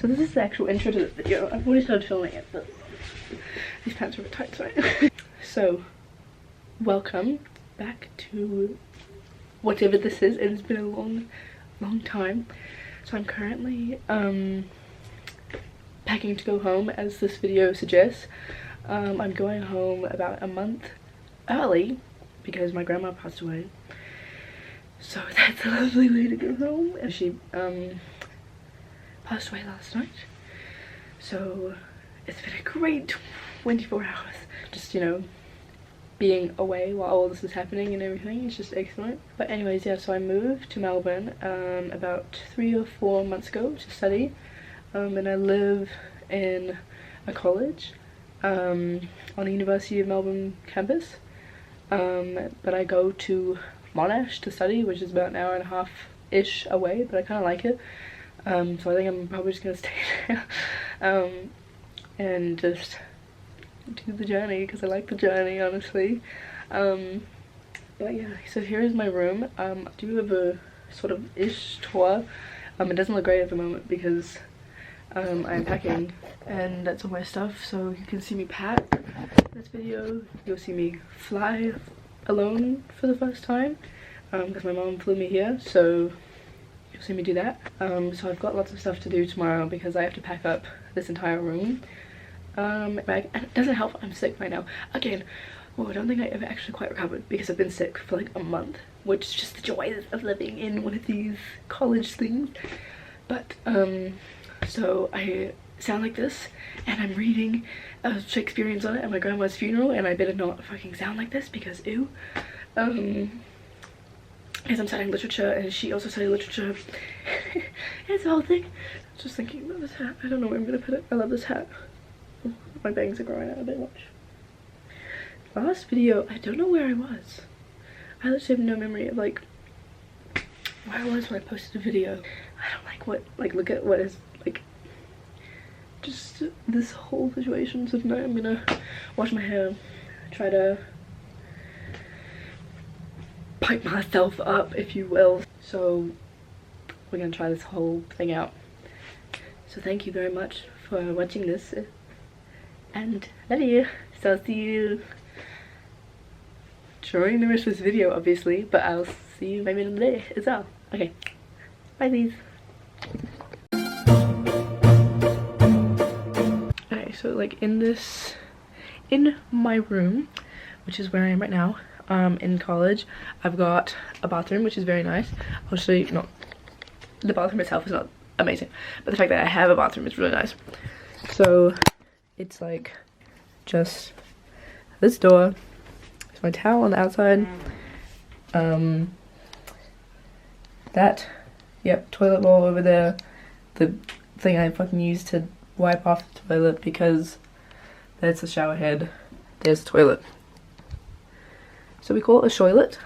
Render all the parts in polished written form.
So this is the actual intro to the video. I've already started filming it, but these pants are a bit tight, sorry. So, welcome back to whatever this is. It has been a long time. So I'm currently packing to go home, as this video suggests. I'm going home about a month early because my grandma passed away. So that's a lovely way to go home. And she passed away last night. So it's been a great 24 hours. Just, you know, being away while all this is happening and everything. It's just excellent. But anyways, yeah, so I moved to Melbourne about 3 or 4 months ago to study. And I live in a college on the University of Melbourne campus. But I go to Monash to study, which is about an hour and a half-ish away, but I kind of like it. So I think I'm probably just gonna stay there and just do the journey because I like the journey, honestly. But yeah, so here is my room. I do have a sort of ish tour. It doesn't look great at the moment because I'm packing and that's all my stuff, so you can see me pack this video. You'll see me fly alone for the first time because my mom flew me here, so you'll see me do that. So I've got lots of stuff to do tomorrow because I have to pack up this entire room. And it doesn't help, I'm sick right now again. Well, I don't think I ever actually quite recovered because I've been sick for like a month, which is just the joys of living in one of these college things. But so I sound like this and I'm reading a Shakespearean sonnet at my grandma's funeral, and I better not fucking sound like this because ew. As I'm studying literature and she also studied literature. It's the whole thing. Just thinking about this hat. I don't know where I'm gonna put it. I love this hat. My bangs are growing out a bit much. Last video, I don't know where I was. I literally have no memory of like where I was when I posted a video. I don't like what, like, look at what is like just this whole situation. So tonight I'm gonna wash my hair, try to pipe myself up, if you will. So we're gonna try this whole thing out. So thank you very much for watching this and love you. So I'll see you during the rest of this video, obviously, but I'll see you maybe in a day as well. Okay, bye please. Okay, so like in my room, which is where I am right now, in college, I've got a bathroom, which is very nice. I'll show you. Not the bathroom itself is not amazing, but the fact that I have a bathroom is really nice. So it's like just this door. There's my towel on the outside. That, yep, toilet bowl over there. The thing I fucking use to wipe off the toilet because there's the shower head. There's the toilet. So we call it a shoilet.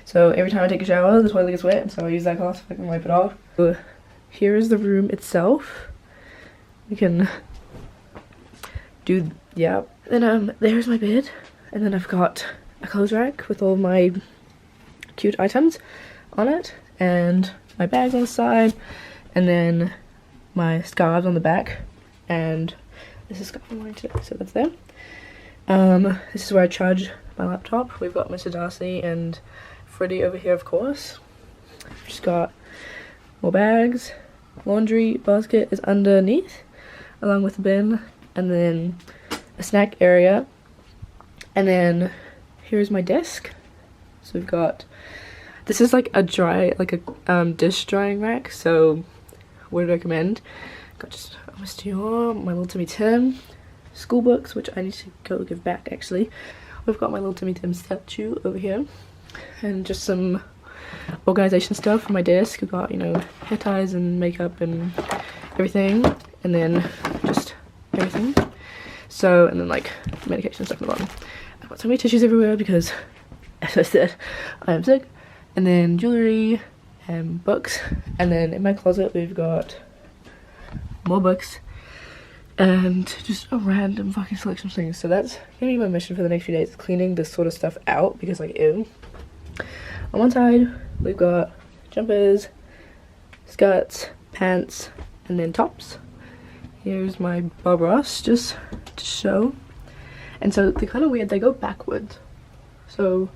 So every time I take a shower, the toilet gets wet, and so I use that cloth so I can wipe it off. So here is the room itself. We can do, yeah. Then there's my bed, and then I've got a clothes rack with all my cute items on it, and my bags on the side, and then my scarves on the back, and this is scarf I'm wearing today, so that's there. This is where I charge my laptop. We've got Mr. Darcy and Freddie over here, of course. Just got more bags. Laundry basket is underneath, along with the bin, and then a snack area. And then here's my desk. So we've got, this is like a dish drying rack, so would recommend. Got just almost my little Timmy Tim school books, which I need to go give back actually. We've got my little Timmy Tim statue over here, and just some organization stuff for my desk. We've got, you know, hair ties and makeup and everything, and then just everything. So, and then like medication stuff on the bottom. I've got so many tissues everywhere because, as I said, I am sick. And then jewelry and books, and then in my closet we've got more books and just a random fucking selection of things. So that's gonna be my mission for the next few days, cleaning this sort of stuff out, because like, ew. On one side we've got jumpers, skirts, pants, And then tops. Here's my Bob Ross, just to show. And so they're kind of weird, they go backwards. So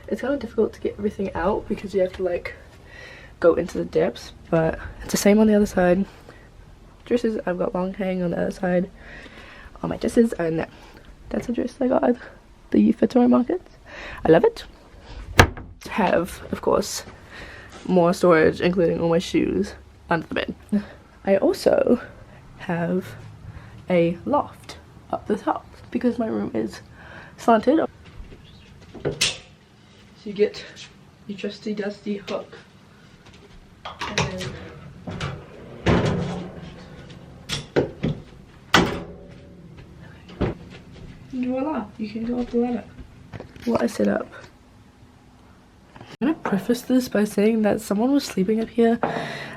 it's kind of difficult to get everything out because you have to like go into the depths, but it's the same on the other side. Dresses, I've got long hang on the other side. All my dresses, and that's a dress I got at the Victoria Market. I love it. Have, of course, more storage, including all my shoes under the bed. I also have a loft up the top because my room is slanted. So you get your trusty dusty hook, and then and voila, you can go up the ladder. What a setup. I'm gonna preface this by saying that someone was sleeping up here,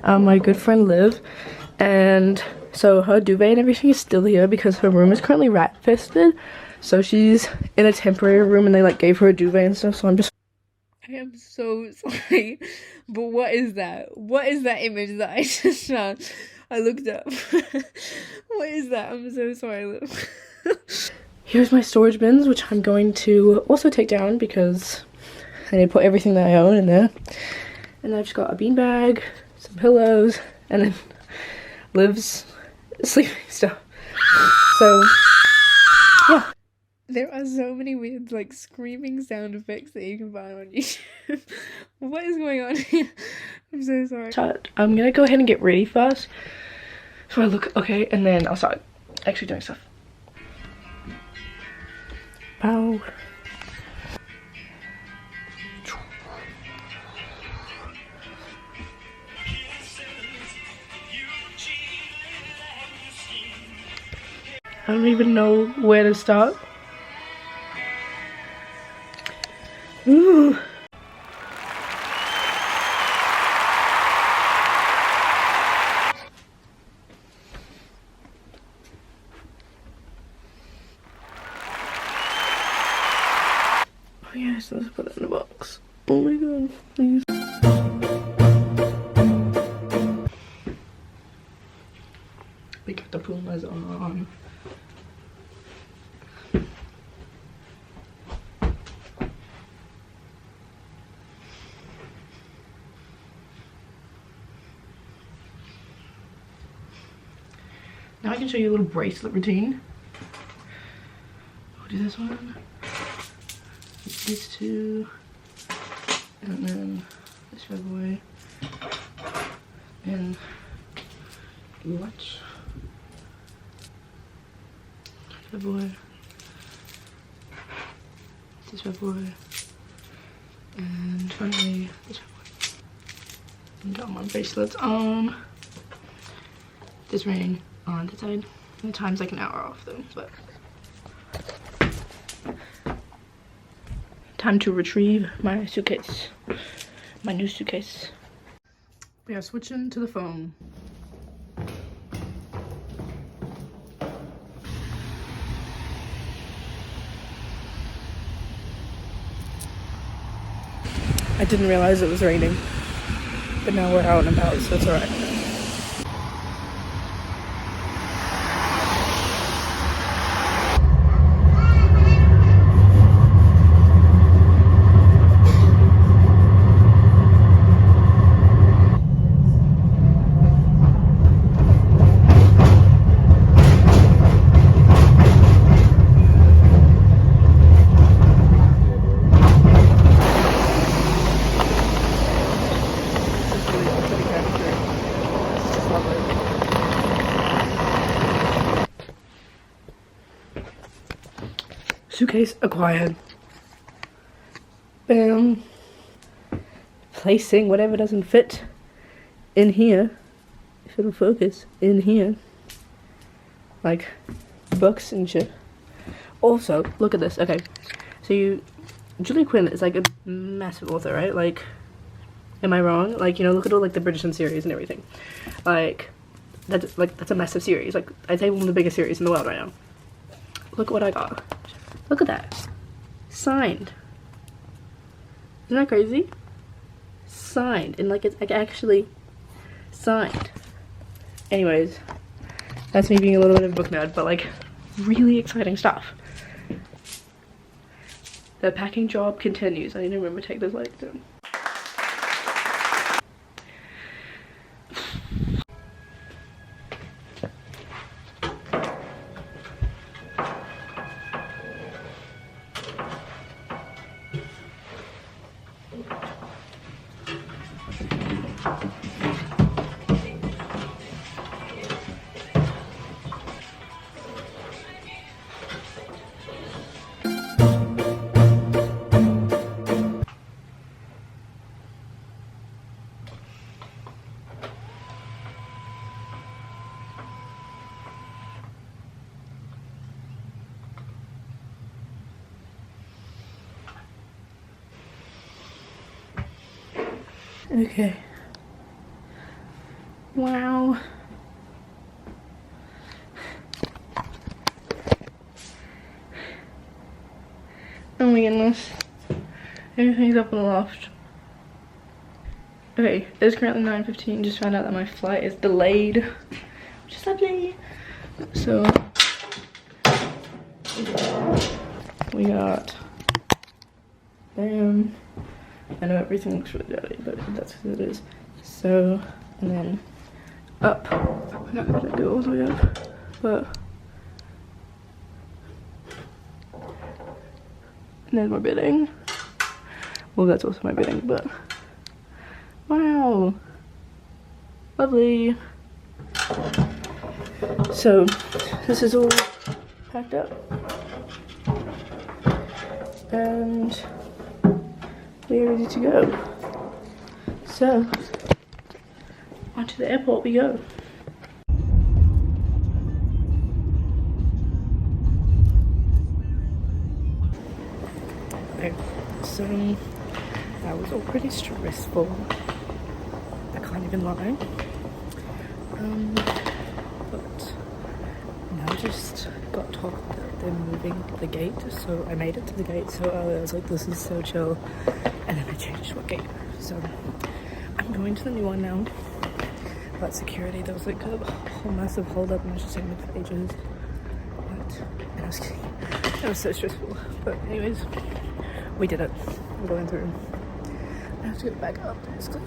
my good friend Liv, and so her duvet and everything is still here because her room is currently rat infested. So she's in a temporary room and they like gave her a duvet and stuff, so I am so sorry, but what is that? What is that image that I just found? I looked up. What is that? I'm so sorry, Liv. Here's my storage bins, which I'm going to also take down because I need to put everything that I own in there. And I've just got a beanbag, some pillows, and then Liv's sleeping stuff. So, yeah. There are so many weird, like, screaming sound effects that you can find on YouTube. What is going on here? I'm so sorry. I'm gonna go ahead and get ready first. So I look okay, and then I'll start actually doing stuff. Bow. I don't even know where to start. Ooh. Oh yes, let's put it in the box. Oh my god, please. We got the Pumas on. Now I can show you a little bracelet routine. We'll do this one. These two. And then this bad boy. And watch. Bad boy. This bad boy. And finally this bad boy. And got my bracelets on. This ring on the side. The time's like an hour off though, but time to retrieve my suitcase. My new suitcase. We are switching to the phone. I didn't realize it was raining, but now we're out and about, so it's alright. Suitcase acquired. Bam. Placing whatever doesn't fit in here. If it'll focus in here. Like books and shit. Also, look at this. Okay. So Julia Quinn is like a massive author, right? Like, am I wrong? Like, you know, look at all like the Bridgerton series and everything. Like that's a massive series. Like, I'd say one of the biggest series in the world right now. Look what I got. Look at that. Signed. Isn't that crazy? Signed. And like it's like actually signed. Anyways, that's me being a little bit of a book nerd, but like really exciting stuff. The packing job continues. I need to remember to take those lights down. Okay. Wow. Oh my goodness. Everything's up in the loft. Okay, it's currently 9:15. Just found out that my flight is delayed, which is lovely. So we got bam. I know everything looks really dirty, but that's what it is. So, and then up. I'm not gonna go all the way up, but and there's my bedding. Well, that's also my bedding, but wow, lovely. So this is all packed up, and we're ready to go. So onto the airport we go. Okay, so that was all pretty stressful. I can't even lie. But now I just got told that they're moving the gate, so I made it to the gate. So I was like, this is so chill. And then I changed what gate. So I'm going to the new one now. But security, there was like a whole massive hold up and I was just sitting there for ages. But it was so stressful. But anyways, we did it. We're going through. I have to go back up. It's clear.